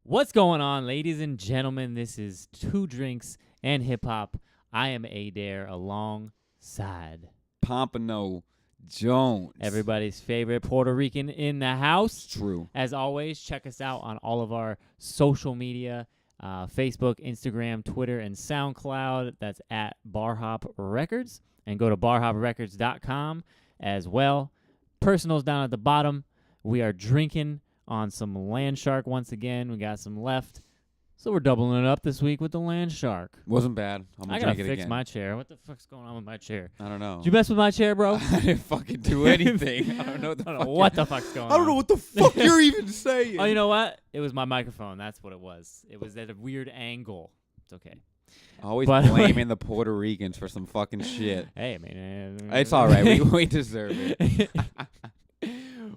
What's going on, ladies and gentlemen? This is Two Drinks and Hip Hop. I am Adair alongside PompanoJONES. everybody's favorite Puerto Rican in the house. True. As always, check us out on all of our social media, Facebook, Instagram, Twitter, and SoundCloud. That's at Barhop Records. And go to barhoprecords.com as well. Personals down at the bottom. We are drinking on some Land Shark once again. We got some left. So we're doubling it up this week with the Land Shark. Wasn't bad. I'm I gonna gotta drink it fix again. my chair. What the fuck's going on with my chair? I don't know. Did you mess with my chair, bro? I didn't fucking do anything. I don't know what the I don't fuck. know what the fuck's going on. I don't know what the fuck you're even saying. Oh, you know what? It was my microphone. That's what it was. It was at a weird angle. It's okay. Always But- blaming the Puerto Ricans for some fucking shit. Hey, man. It's all right. We deserve it.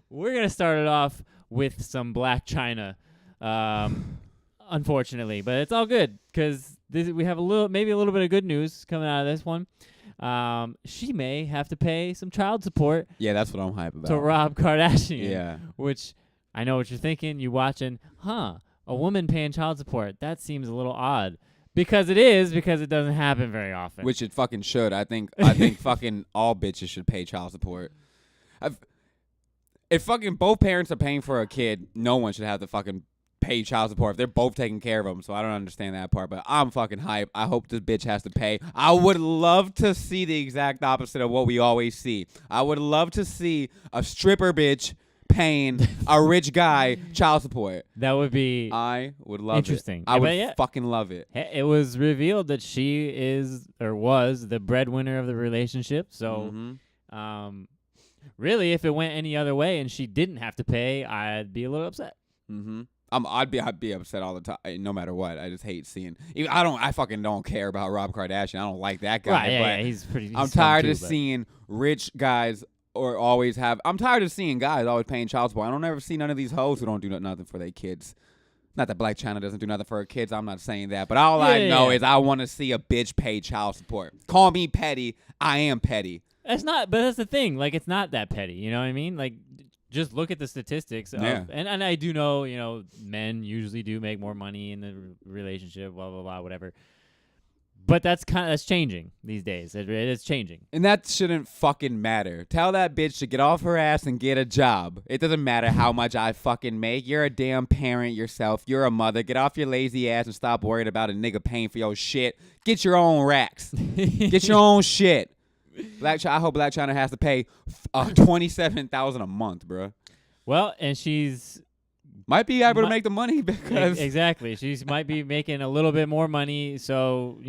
We're going to start it off with some Blac Chyna, unfortunately. But it's all good because we have maybe a little bit of good news coming out of this one. She may have to pay some child support Yeah, that's what I'm hype about. to Rob Kardashian. Yeah. Which I know what you're thinking. You watching, a woman paying child support. That seems a little odd. Because it doesn't happen very often. Which it fucking should. I think fucking all bitches should pay child support. If fucking both parents are paying for a kid, no one should have to fucking pay child support if they're both taking care of them. So I don't understand that part, but I'm fucking hype. I hope this bitch has to pay. I would love to see the exact opposite of what we always see. I would love to see a stripper bitch paying a rich guy child support. That would be I would love interesting. it. I would Yeah. fucking love it. It was revealed that she is or was the breadwinner of the relationship. So, really, if it went any other way and she didn't have to pay, I'd be a little upset. I'd be upset all the time, no matter what. I just hate seeing. I fucking don't care about Rob Kardashian. I don't like that guy. Right? But Yeah, he's pretty. I'm tired of seeing rich guys I'm tired of seeing guys always paying child support. I don't ever see none of these hoes who don't do nothing for their kids. Not that Blac Chyna doesn't do nothing for her kids. I'm not saying that. But all I know is I want to see a bitch pay child support. Call me petty. I am petty. That's not. But that's the thing. Like, it's not that petty. You know what I mean? Like, just look at the statistics. And I do know, men usually do make more money in the relationship. Blah blah blah. Whatever. But that's changing these days. It is changing. And that shouldn't fucking matter. Tell that bitch to get off her ass and get a job. It doesn't matter how much I fucking make. You're a damn parent yourself. You're a mother. Get off your lazy ass and stop worrying about a nigga paying for your shit. Get your own racks. Get your own shit. I hope Blac Chyna has to pay $27,000 a month, bro. Well, and she's might be able to make the money because exactly. She might be making a little bit more money, so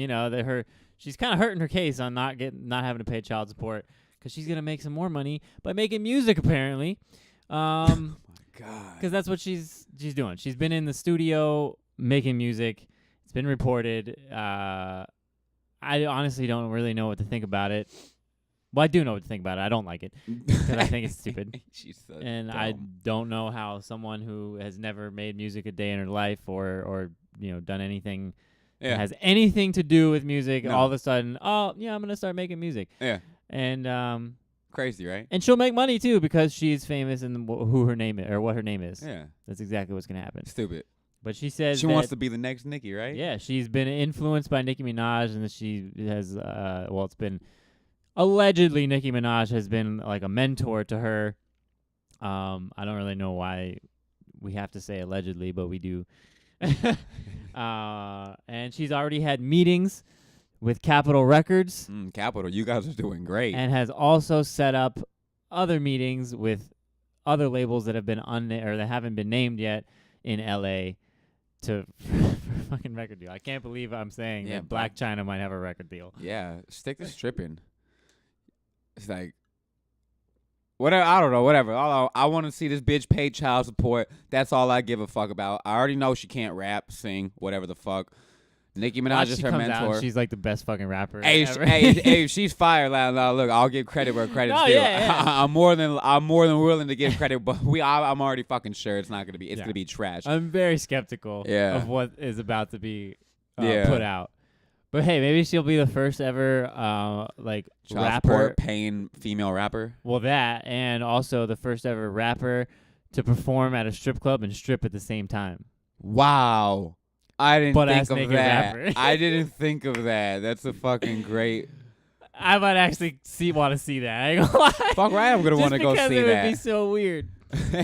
she's kind of hurting her case on not having to pay child support because she's gonna make some more money by making music apparently. Oh my god! Because that's what she's doing. She's been in the studio making music. It's been reported. I honestly don't really know what to think about it. Well, I do know what to think about it. I don't like it because I think it's stupid. She's so and dumb. I don't know how someone who has never made music a day in her life or done anything that has anything to do with music all of a sudden, I'm going to start making music. Yeah. And crazy, right? And she'll make money too because she's famous and who her name is or what her name is. Yeah. That's exactly what's going to happen. Stupid. But she says she wants to be the next Nicki, right? Yeah, she's been influenced by Nicki Minaj and she has it's been allegedly Nicki Minaj has been like a mentor to her. I don't really know why we have to say allegedly, but we do. And she's already had meetings with Capitol Records. Capitol, you guys are doing great. And has also set up other meetings with other labels that have been that haven't been named yet in LA for fucking record deal. I can't believe I'm saying that Blac Chyna might have a record deal. Yeah, stick to stripping. It's like, whatever. I don't know. Whatever. I want to see this bitch pay child support. That's all I give a fuck about. I already know she can't rap, sing, whatever the fuck. Nicki Minaj is her mentor. She's like the best fucking rapper. Hey, she's fire. Look, I'll give credit where credit's due. Yeah. I'm more than willing to give credit, but I'm already fucking sure it's not gonna be. It's gonna be trash. I'm very skeptical of what is about to be put out. But hey, maybe she'll be the first ever child rapper support paying female rapper. Well, that and also the first ever rapper to perform at a strip club and strip at the same time. Wow. I didn't Butt-ass think of naked that. rapper. I didn't think of that. That's a fucking great. I might actually want to see that. I ain't gonna lie. Fuck right, I'm gonna want to go see Just because it that. would be so weird.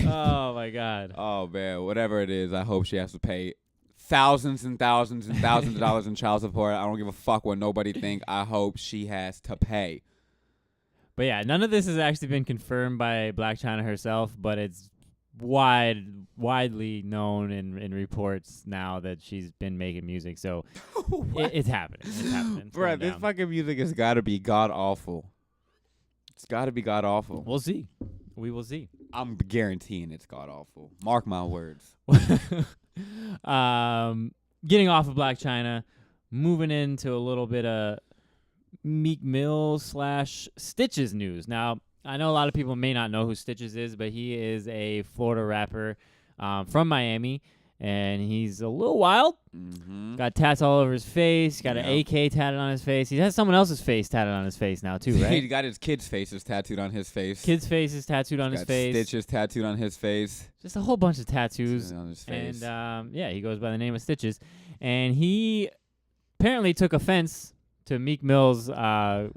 Oh my god. Oh man, whatever it is, I hope she has to pay thousands and thousands and thousands of dollars in child support. I don't give a fuck what nobody think. I hope she has to pay. But yeah, none of this has actually been confirmed by Blac Chyna herself, but it's widely known in reports now that she's been making music. So it's happening. It's happening. It's Bruh, going this down. fucking music has got to be god awful. It's got to be god awful. We'll see. We will see. I'm guaranteeing it's god awful. Mark my words. Getting off of Blac Chyna, moving into a little bit of Meek Mill / Stitches news. Now, I know a lot of people may not know who Stitches is, but he is a Florida rapper from Miami, and he's a little wild. Mm-hmm. Got tats all over his face. Got an Yeah. AK tatted on his face. He has someone else's face tatted on his face now too, He right? got his kids' faces tattooed on his face. Kid's face is tattooed on Got his face. Stitches tattooed on his face. Just a whole bunch of tattoos. On his face. And yeah, he goes by the name of Stitches. And he apparently took offense to Meek Mill's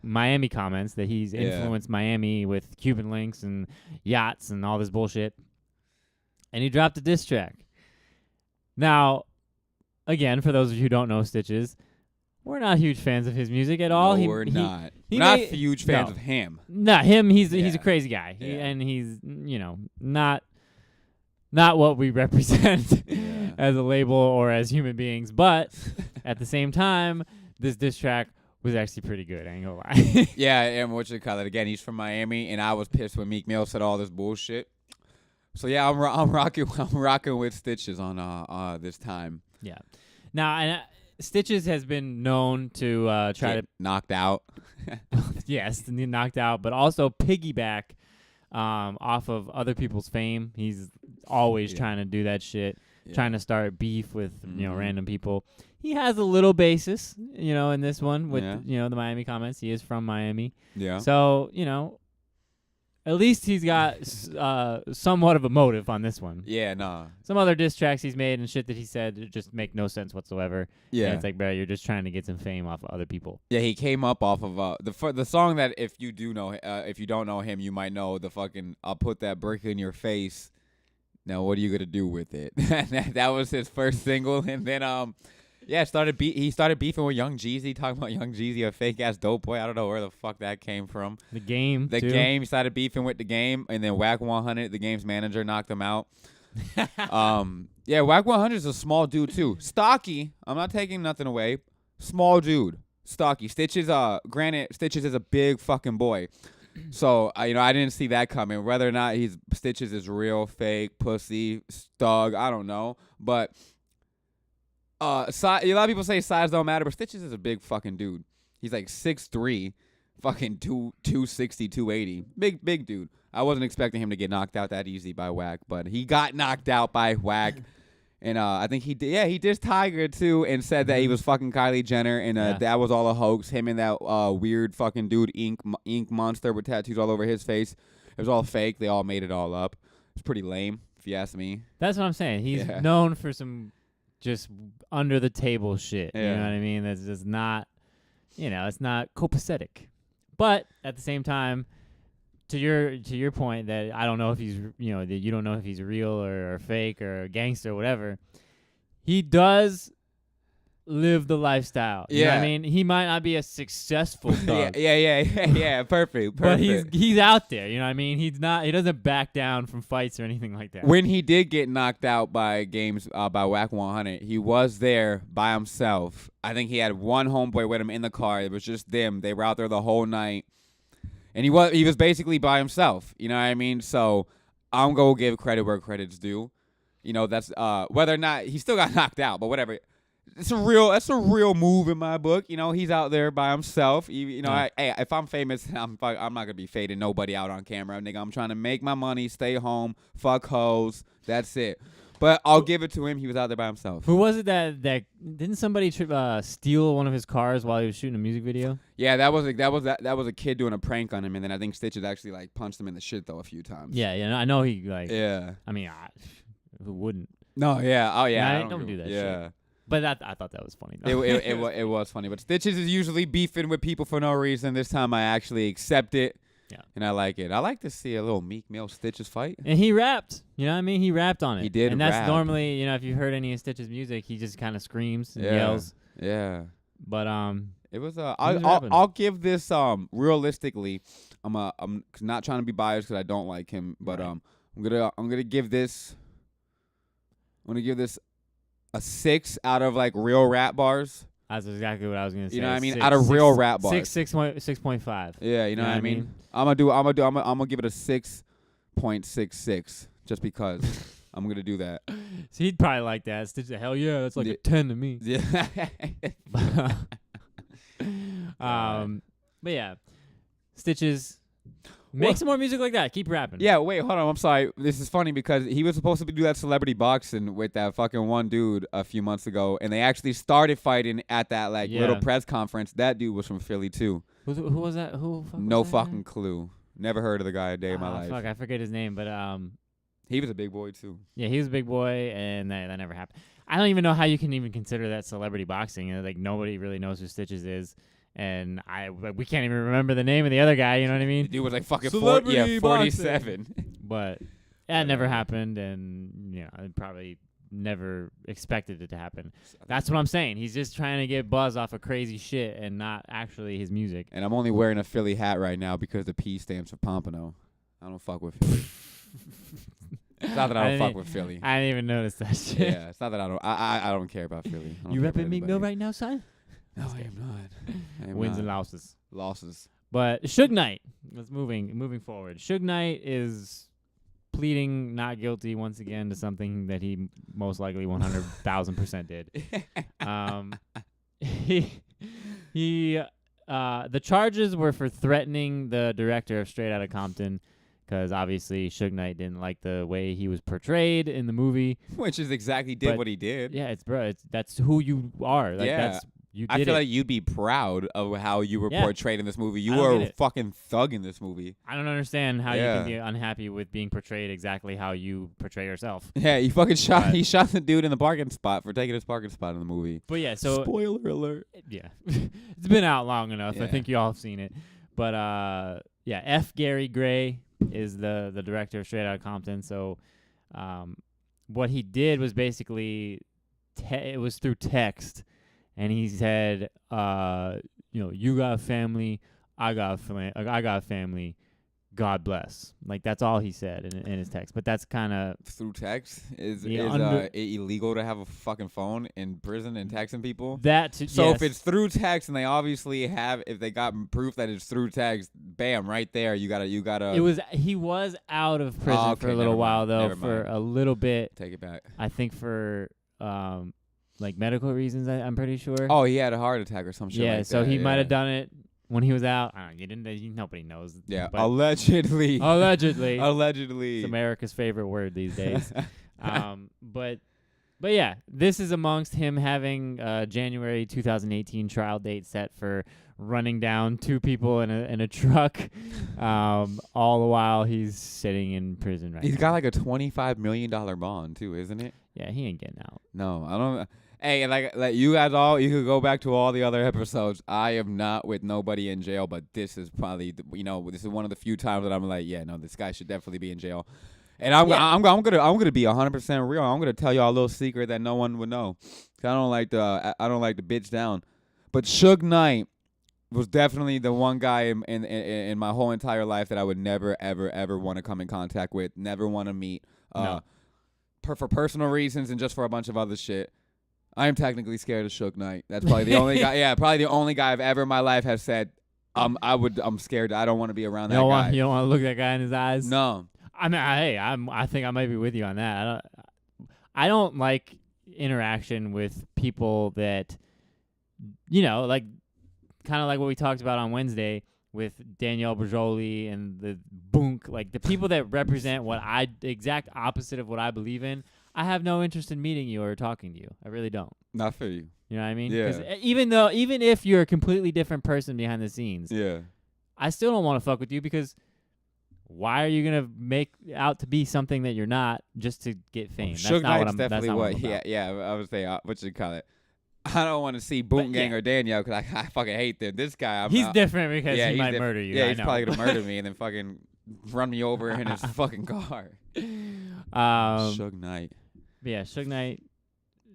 Miami comments that he's influenced Miami with Cuban links and yachts and all this bullshit. And he dropped a diss track. Now, again, for those of you who don't know Stitches, we're not huge fans of his music at all. No, we're not. he We're not made- huge fans no. of him. Not him. He's Yeah. a crazy guy, Yeah. and he's not what we represent Yeah. as a label or as human beings. But at the same time, this diss track was actually pretty good. I ain't gonna lie. Yeah, and what you call it again? He's from Miami, and I was pissed when Meek Mill said all this bullshit. So yeah, I'm rocking with Stitches on this time. Yeah. Now, and Stitches has been known to try Get knocked out. to knocked out, but also piggyback off of other people's fame. He's always Yeah. trying to do that shit, Yeah. trying to start beef with Mhm. random people. He has a little basis, in this one with Yeah. the Miami comments. He is from Miami, Yeah. so at least he's got somewhat of a motive on this one. Yeah, nah. Some other diss tracks he's made and shit that he said just make no sense whatsoever. Yeah. And it's like, bro, you're just trying to get some fame off of other people. Yeah, he came up off of the song that if you don't know him, you might know the fucking "I'll put that brick in your face." Now, what are you gonna do with it? That was his first single, and then he started beefing with Young Jeezy, talking about Young Jeezy, a fake ass dope boy. I don't know where the fuck that came from. The Game, The too. Game started beefing with The Game, and then Whack 100, The Game's manager, knocked him out. Yeah, Whack 100 is a small dude too. Stocky, I'm not taking nothing away. Small dude, stocky. Stitches, granted, Stitches is a big fucking boy. So I didn't see that coming. Whether or not Stitches is real, fake, pussy, thug, I don't know. But a lot of people say size don't matter, but Stitches is a big fucking dude. He's like 6'3", fucking 260, 280. Big dude. I wasn't expecting him to get knocked out that easy by Whack, but he got knocked out by Whack. And I think he did. Yeah, he dissed Tiger too, and said that he was fucking Kylie Jenner, and that was all a hoax. Him and that weird fucking dude, Ink Monster, with tattoos all over his face. It was all fake. They all made it all up. It's pretty lame, if you ask me. That's what I'm saying. He's Yeah. known for some just under the table shit. You Yeah. know what I mean? That's just not, it's not copacetic. But at the same time, to your point that I don't know if he's, that you don't know if he's real or fake or a gangster or whatever, he does live the lifestyle. You know what I Yeah. mean? He might not be a successful thug. Yeah. Perfect. But he's out there, you know what I mean? He doesn't back down from fights or anything like that. When he did get knocked out by by Whack 100, he was there by himself. I think he had one homeboy with him in the car. It was just them. They were out there the whole night. And he was basically by himself. You know what I mean? So I'm going to give credit where credit's due. That's whether or not he still got knocked out, but whatever. That's a real move in my book. He's out there by himself. If I'm famous, I'm not gonna be fading nobody out on camera, nigga. I'm trying to make my money, stay home, fuck hoes. That's it. But I'll give it to him. He was out there by himself. Who was it that didn't somebody steal one of his cars while he was shooting a music video? Yeah, that was a kid doing a prank on him, and then I think Stitches actually punched him in the shit though a few times. Yeah, I know he Yeah. I mean, who wouldn't? No, yeah. Oh, yeah. Don't do that yeah. shit. But I thought that was funny, though. It was funny. But Stitches is usually beefing with people for no reason. This time I actually accept it. Yeah. And I like it. I like to see a little Meek Mill Stitches fight. And he rapped. You know what I mean? He rapped on it. He did And that's rap. normally, if you've heard any of Stitch's music, he just kind of screams and Yeah. yells. Yeah. But it was was I'll give this realistically. I'm not trying to be biased because I don't like him, but Right. I'm gonna give this a 6 out of like real rap bars. that's exactly what I was gonna say. You know what I mean? Out of real rap bars. 6.5. Yeah, you know what I mean? I'm gonna give it a 6.66 just because I'm gonna do that. So he'd probably like that. Stitch, hell yeah, that's like a 10 to me. Yeah. But yeah, Stitches, make some more music like that. Keep rapping. Yeah, wait, hold on. I'm sorry. This is funny because he was supposed to do that celebrity boxing with that fucking one dude a few months ago, and they actually started fighting at that little press conference. That dude was from Philly too. Who was that? No fucking clue. Never heard of the guy a day in my life. Fuck, I forget his name, but he was a big boy too. yeah, he was a big boy, and that never happened. I don't even know how you can even consider that celebrity boxing. Like nobody really knows who Stitches is. And we can't even remember the name of the other guy. You know what I mean? The dude was like fucking 47. But that never happened, and I probably never expected it to happen. That's what I'm saying. He's just trying to get buzz off of crazy shit and not actually his music. And I'm only wearing a Philly hat right now because the P stands for Pompano. I don't fuck with Philly. It's not that I don't fuck with Philly. I didn't even notice that shit. Yeah, it's not that I don't. I don't care about Philly. You repping Meek Mill right now, son? No, I am not. Wins and losses. Losses. But Suge Knight, let's moving forward. Suge Knight is pleading not guilty once again to something that he most likely 100,000% did. The charges were for threatening the director of Straight Outta Compton, because obviously Suge Knight didn't like the way he was portrayed in the movie. Which is exactly what he did. Yeah, that's who you are. Like, yeah. I feel like you'd be proud of how you were portrayed in this movie. You were a fucking thug in this movie. I don't understand how you can be unhappy with being portrayed exactly how you portray yourself. Yeah, he fucking shot. He shot the dude in the parking spot for taking his parking spot in the movie. But yeah, so spoiler alert. Yeah, it's been out long enough. Yeah. I think you all have seen it. But yeah, F. Gary Gray is the director of Straight Outta Compton. So what he did was basically it was through text. And he said, you got a family, I got a family, God bless. Like, that's all he said in his text. But that's kind of through text is it illegal to have a fucking phone in prison and texting people? So if it's through text and they obviously if they got proof that it's through text, bam, right there, you gotta. He was out of prison for a little while though, for a little bit. Take it back. I think for like medical reasons, I'm pretty sure. Oh, he had a heart attack or some shit. Yeah, like so that. he might have done it when he was out. I don't know, nobody knows. Yeah, allegedly. It's America's favorite word these days. But yeah, this is amongst him having January 2018 trial date set for running down two people in a truck, all the while he's sitting in prison right now. He's got like a $25 million bond too, isn't it? Yeah, he ain't getting out. No, I don't. Hey, like you guys all, you could go back to all the other episodes. I am not with nobody in jail, but this is probably, this is one of the few times that I'm like, yeah, no, this guy should definitely be in jail. And I'm gonna be 100% real. I'm gonna tell y'all a little secret that no one would know. 'Cause I don't like to bitch down. But Suge Knight was definitely the one guy in my whole entire life that I would never ever ever want to come in contact with, never want to meet. No. For personal reasons and just for a bunch of other shit. I am technically scared of Suge Knight. That's probably the only guy. Yeah, probably the only guy I've ever in my life have said, I'm scared. I don't want to be around that guy. You don't want to look that guy in his eyes? No. I mean, I think I might be with you on that. I don't like interaction with people that, like, kind of like what we talked about on Wednesday with Danielle Berjoli and the Boonk, like the people that represent the exact opposite of what I believe in. I have no interest in meeting you or talking to you. I really don't. Not for you. You know what I mean? Yeah. 'Cause even if you're a completely different person behind the scenes, yeah, I still don't want to fuck with you because Why are you gonna make out to be something that you're not just to get fame? That's Suge not what Knight's I'm. definitely That's not what. I'm about. Yeah. I would say what you call it. I don't want to see Boom Gang or Danielle because I fucking hate them. This guy, He's different because he might murder you. Yeah, I he's know. probably gonna murder me and then fucking run me over in his fucking car. Suge Knight. Yeah, Suge Knight.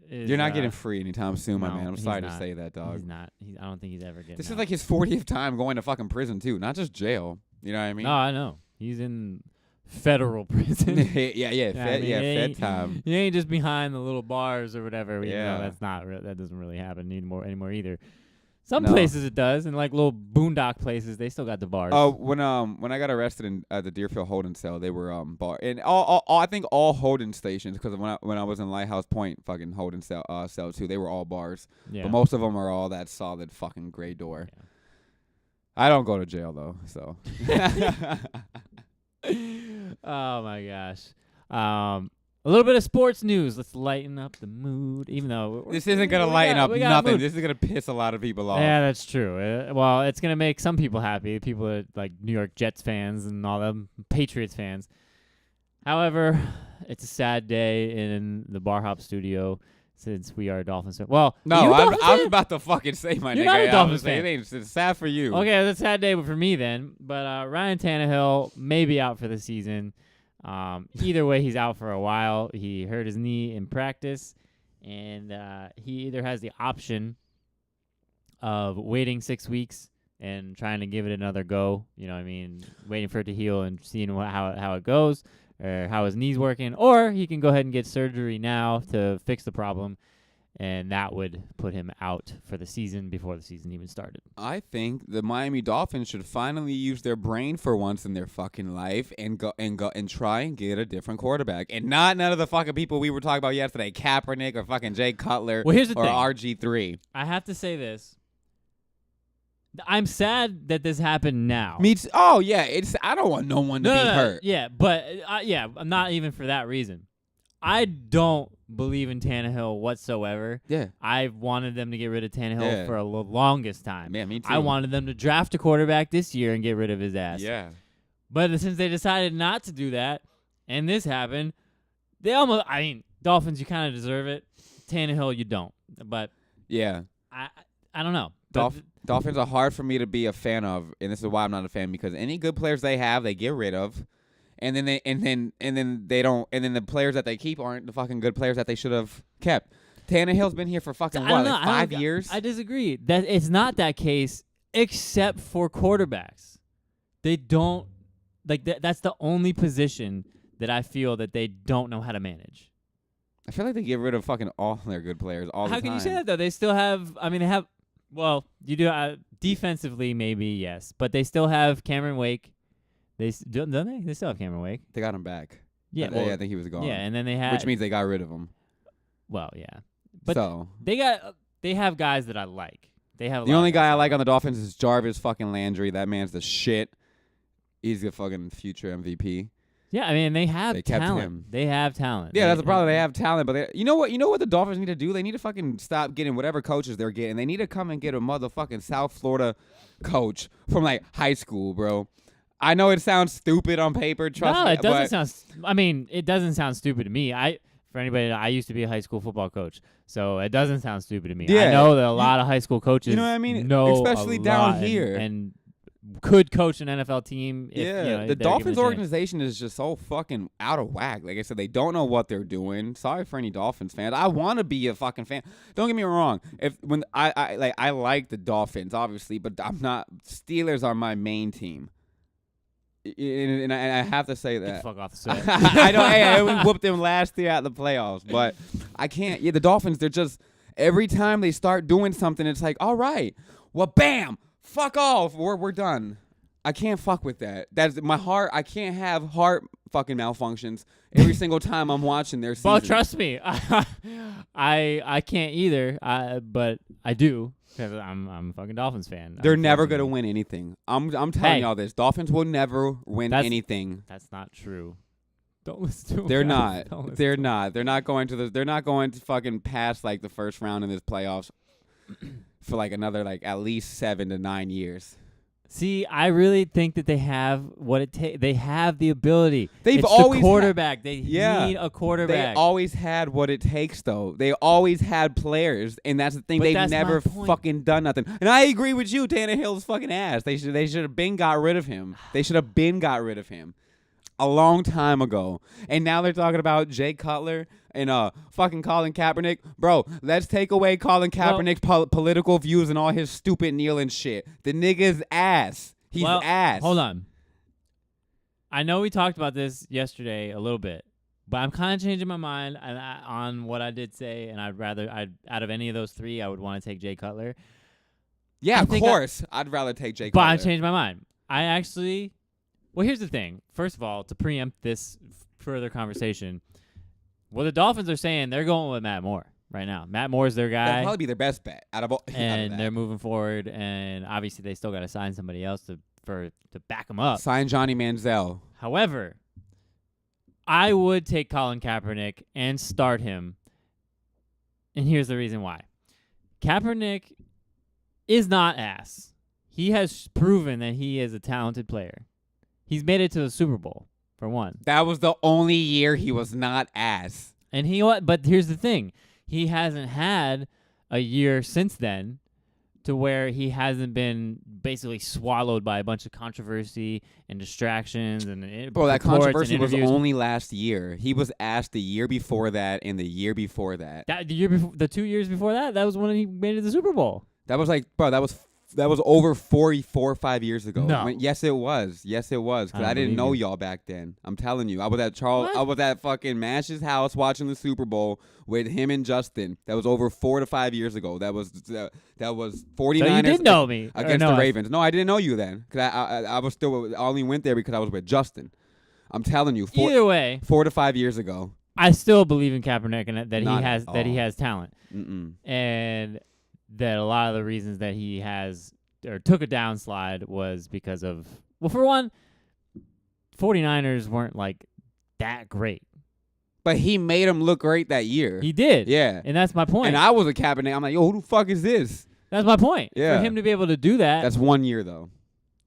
You're not getting free anytime soon, my no, man. I'm he's sorry to not. say that, dog. He's not. I don't think he's ever getting. This out. is like his 40th time going to fucking prison too, not just jail. You know what I mean? No, I know. He's in federal prison. Fed time. He ain't just behind the little bars or whatever. Yeah. That's not. That doesn't really happen anymore either. Some No. places it does, and like little boondock places, they still got the bars. Oh, when I got arrested in the Deerfield holding cell, they were bar and all I think all holding stations because when I was in Lighthouse Point, fucking holding cell too, they were all bars. yeah. But most of them are all that solid fucking gray door. Yeah. I don't go to jail though, so. Oh my gosh. A little bit of sports news. Let's lighten up the mood. Even though This isn't gonna lighten up nothing. This is gonna piss a lot of people off. Yeah, that's true. Well, it's gonna make some people happy. People are like New York Jets fans and all them Patriots fans. However, it's a sad day in the Barhop studio since we are Dolphins fans. Well, No, I was about to fucking say my You're nigga. not a I Dolphins was saying, fan. it's sad for you. Okay, that's a sad day for me then. But Ryan Tannehill may be out for the season. Either way, he's out for a while. He hurt his knee in practice, and he either has the option of waiting 6 weeks and trying to give it another go. You know what I mean? Waiting for it to heal and seeing how it goes or how his knee's working. Or he can go ahead and get surgery now to fix the problem, and that would put him out for the season before the season even started. I think the Miami Dolphins should finally use their brain for once in their fucking life and go and try and get a different quarterback, and not none of the fucking people we were talking about yesterday, Kaepernick or fucking Jay Cutler Well, here's the or thing. RG3. I have to say this. I'm sad that this happened now. Oh yeah, I don't want no one to be hurt. Yeah, but not even for that reason. I don't believe in Tannehill whatsoever. Yeah. I've wanted them to get rid of Tannehill for the longest time. Yeah, me too. I wanted them to draft a quarterback this year and get rid of his ass. Yeah. But since they decided not to do that, and this happened, Dolphins, you kind of deserve it. Tannehill, you don't. But Yeah. I don't know. Dolphins are hard for me to be a fan of, and this is why I'm not a fan, because any good players they have, they get rid of. And then they don't, and then the players that they keep aren't the fucking good players that they should have kept. Tannehill's been here for fucking what, like 5 years? I disagree. That it's not that case, except for quarterbacks. They don't that's the only position that I feel that they don't know how to manage. I feel like they get rid of fucking all their good players all the How time. can you say that though? They still have. I mean, they have. Well, you do defensively, maybe yes, but they still have Cameron Wake. Don't they? They still have Cameron Wake. They got him back. Yeah, I think he was gone. Yeah, and then they had. Which means they got rid of him. Well, yeah, but so they have guys that I like. They have the only guy I like on the Dolphins is Jarvis fucking Landry. That man's the shit. He's the fucking future MVP. Yeah, I mean they have kept talent. him. They have talent. Yeah, that's the problem. They have talent, but you know what the Dolphins need to do? They need to fucking stop getting whatever coaches they're getting. They need to come and get a motherfucking South Florida coach from like high school, bro. I know it sounds stupid on paper. Trust me. No, it doesn't sound. I mean, it doesn't sound stupid to me. For anybody, I used to be a high school football coach, so it doesn't sound stupid to me. Yeah, I know that a lot of high school coaches. You know what I mean? Know especially a down lot here, and could coach an NFL team. If, yeah, the they're Dolphins given a chance. organization is just so fucking out of whack. Like I said, they don't know what they're doing. Sorry for any Dolphins fans. I want to be a fucking fan. Don't get me wrong. I like the Dolphins, obviously, but I'm not. Steelers are my main team. And I have to say that. Fuck off the set. I know. Hey, we whooped them last year at the playoffs, but I can't. Yeah, the Dolphins. They're just every time they start doing something, it's like, all right, well, bam, fuck off. We're done. I can't fuck with that. That's my heart. I can't have heart fucking malfunctions every single time I'm watching their season. Well, trust me, I can't either. But I do. Because I'm a fucking Dolphins fan. They're never gonna win anything. I'm telling y'all this. Dolphins will never win anything. That's not true. Don't listen to them. They're guys. not. They're not. They're not going to They're not going to fucking pass like the first round in this playoffs for like another like at least 7 to 9 years. See, I really think that they have what it takes. They have the ability. They've it's always the quarterback. They need a They quarterback. always had what it takes, though. They always had players, and that's the thing. But They've that's my never point. fucking done nothing. And I agree with you. Tannehill's fucking ass. They should have been got rid of him. They should have been got rid of him a long time ago. And now they're talking about Jay Cutler and fucking Colin Kaepernick. Bro, let's take away Colin Kaepernick's political views and all his stupid kneeling shit. The nigga's ass. He's ass. Hold on. I know we talked about this yesterday a little bit, but I'm kind of changing my mind on what I did say, and out of any of those three, I would want to take Jay Cutler. Yeah, of course. I'd rather take Jay But Cutler. I changed my mind. Well, here's the thing. First of all, to preempt this further conversation, well, the Dolphins are saying they're going with Matt Moore right now. Matt Moore's their guy. That'll probably be their best bet out of all. And they're moving forward, and obviously they still got to sign somebody else to back them up. Sign Johnny Manziel. However, I would take Colin Kaepernick and start him, and here's the reason why. Kaepernick is not ass. He has proven that he is a talented player. He's made it to the Super Bowl, for one. That was the only year he was not ass. And but here's the thing. He hasn't had a year since then to where he hasn't been basically swallowed by a bunch of controversy and distractions and Bro, that controversy was interviews. only last year. He was asked the year before that and the year before that. The 2 years before that was when he made it to the Super Bowl. That was like, bro, that was over 4 or 5 years ago. No. Yes, it was. Yes, it was. Because I didn't know y'all back then. I'm telling you. I was at I was at fucking Mash's house watching the Super Bowl with him and Justin. That was over 4 to 5 years ago. That was 49ers. So you did know me. Against the Ravens. No, I didn't know you then. Because I was still, I only went there because I was with Justin. I'm telling you. Either way, 4 to 5 years ago. I still believe in Kaepernick and that he has talent. Mm-mm. And that a lot of the reasons that he has or took a downslide was because of, well, for one, 49ers weren't like that great. But he made him look great that year. He did. Yeah. And that's my point. And I was a Kaepernick. I'm like, yo, who the fuck is this? That's my point. Yeah. For him to be able to do that. That's 1 year, though.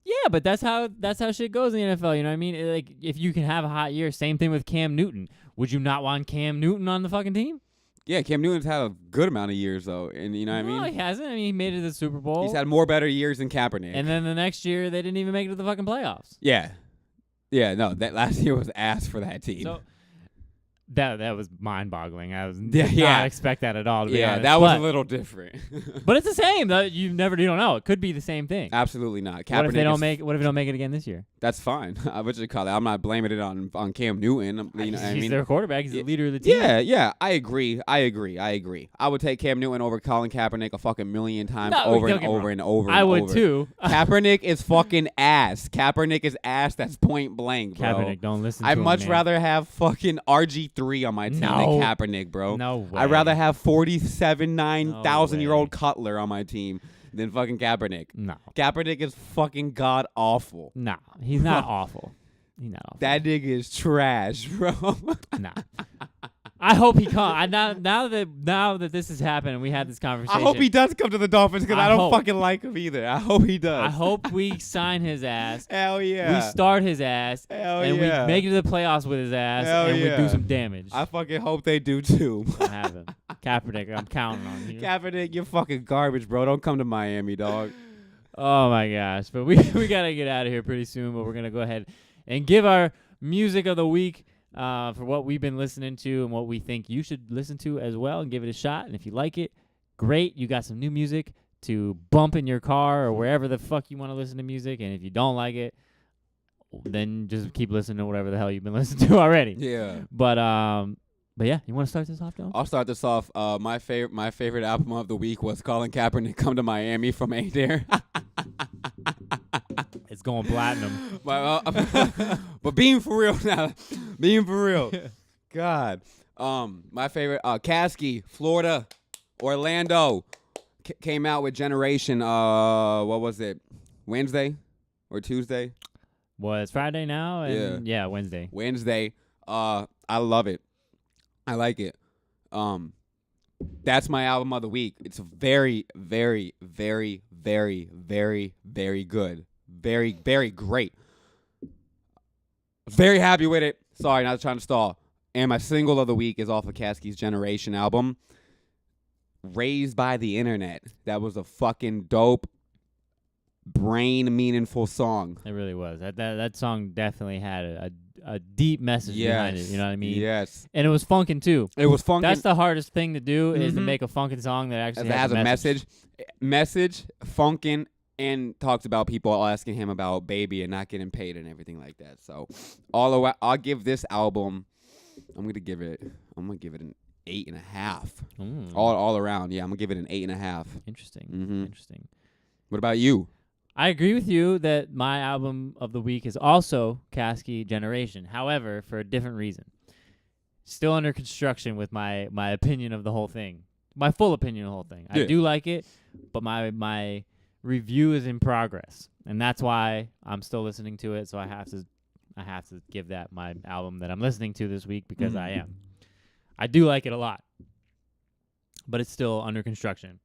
Yeah, but that's how shit goes in the NFL. You know what I mean? Like, if you can have a hot year, same thing with Cam Newton. Would you not want Cam Newton on the fucking team? Yeah, Cam Newton's had a good amount of years, though. And you know what I mean? No, he hasn't. I mean, he made it to the Super Bowl. He's had more better years than Kaepernick. And then the next year, they didn't even make it to the fucking playoffs. Yeah. Yeah, no, that last year was ass for that team. So that was mind-boggling. I Yeah, did not expect that at all, to be honest. that was a little different. But it's the same. You don't know. It could be the same thing. Absolutely not. What if they don't make it again this year? That's fine. What you call it? I'm not blaming it on Cam Newton. You know what I He's mean? their quarterback. He's the leader of the team. Yeah. I agree. I would take Cam Newton over Colin Kaepernick a fucking million times No, over don't and get me over wrong. and over. I and would over. too. Kaepernick is fucking ass. Kaepernick is ass. That's point blank, bro. Kaepernick, don't listen to I'd him, much man. rather have fucking RG3 on my team than Kaepernick, bro. No way. I'd rather have 9,000-year-old way. Cutler on my team than fucking Kaepernick. No. Kaepernick is fucking god awful. No. He's not awful. He's not awful. That nigga is trash, bro. Nah. I hope he comes. Now that this has happened and we had this conversation. I hope he does come to the Dolphins because I don't hope. fucking like him either. I hope he does. I hope we sign his ass. Hell yeah. We start his ass. Hell and yeah. we make it to the playoffs with his ass. Hell and yeah. we do some damage. I fucking hope they do too. I have him. Kaepernick, I'm counting on you. Kaepernick, you're fucking garbage, bro. Don't come to Miami, dog. Oh my gosh. But we gotta get out of here pretty soon, but we're gonna go ahead and give our music of the week for what we've been listening to and what we think you should listen to as well, and give it a shot. And if you like it, great. You got some new music to bump in your car or wherever the fuck you want to listen to music. And if you don't like it, then just keep listening to whatever the hell you've been listening to already. Yeah. But yeah, you want to start this off, Joe? I'll start this off. My favorite album of the week was Colin Kaepernick "Come to Miami" from Adair. It's going platinum. But being for real now, God, my favorite Kasky, Florida, Orlando, came out with Generation. What was it? Wednesday or Tuesday? Well, it's Friday now, and yeah, Wednesday. I love it. I like it. That's my album of the week. It's very, very, very, very, very, very good. Very, very great. Very happy with it. Sorry, not trying to stall. And my single of the week is off of Caskey's Generation album, Raised by the Internet. That was a fucking dope, brain meaningful song. It really was. That song definitely had a deep message behind it. You know what I mean? Yes. And it was funkin' too. It was funkin'. That's the hardest thing to do is to make a funkin' song that actually has a message. Message, funkin', and talks about people asking him about Baby and not getting paid and everything like that. So, I'll give this album. I'm gonna give it an 8.5. All around. Yeah, I'm gonna give it an 8.5. Interesting. Mm-hmm. Interesting. What about you? I agree with you that my album of the week is also Caskey Generation. However, for a different reason. Still under construction with my opinion of the whole thing. My full opinion of the whole thing. Yeah. I do like it, but my review is in progress. And that's why I'm still listening to it, so I have to give that my album that I'm listening to this week because I am. I do like it a lot. But it's still under construction.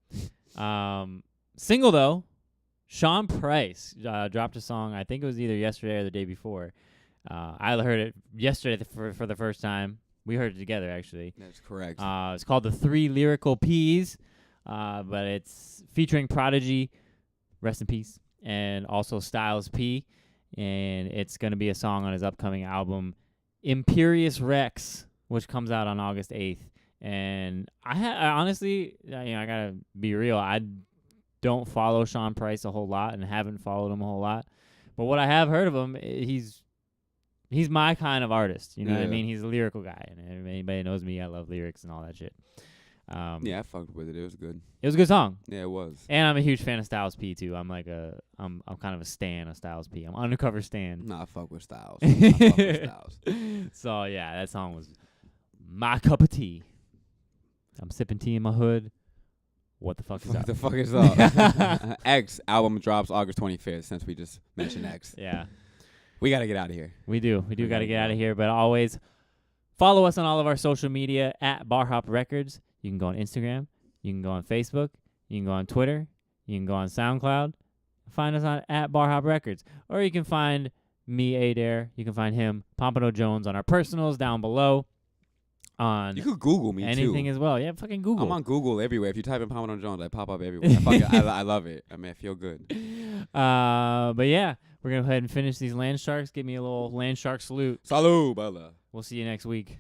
Single though, Sean Price dropped a song. I think it was either yesterday or the day before. I heard it yesterday for the first time. We heard it together, actually. That's correct. It's called The Three Lyrical P's, but it's featuring Prodigy, rest in peace, and also Styles P. And it's going to be a song on his upcoming album, Imperious Rex, which comes out on August 8th. And I honestly, I got to be real, I don't follow Sean Price a whole lot and haven't followed him a whole lot. But what I have heard of him, he's my kind of artist. You know what I mean? He's a lyrical guy. And if anybody knows me, I love lyrics and all that shit. Yeah, I fucked with it. It was good. It was a good song. Yeah, it was. And I'm a huge fan of Styles P too. I'm I'm kind of a stan of Styles P. I'm undercover stan. Nah, I fuck with Styles. I fuck with Styles. So yeah, that song was my cup of tea. I'm sipping tea in my hood. What the fuck is up? What the fuck is up? X album drops August 25th, since we just mentioned X. Yeah. We got to get out of here. We do got to get out of here, but always follow us on all of our social media at Barhop Records. You can go on Instagram. You can go on Facebook. You can go on Twitter. You can go on SoundCloud. Find us on at Barhop Records. Or you can find me, Adair. You can find him, PompanoJONES, on our personals down below. You could Google me anything too. As well. Yeah, fucking Google. I'm on Google everywhere. If you type in PompanoJONES, I pop up everywhere. I love it. I mean, I feel good. But yeah, we're going to go ahead and finish these land sharks. Give me a little land shark salute. Salud, brother. We'll see you next week.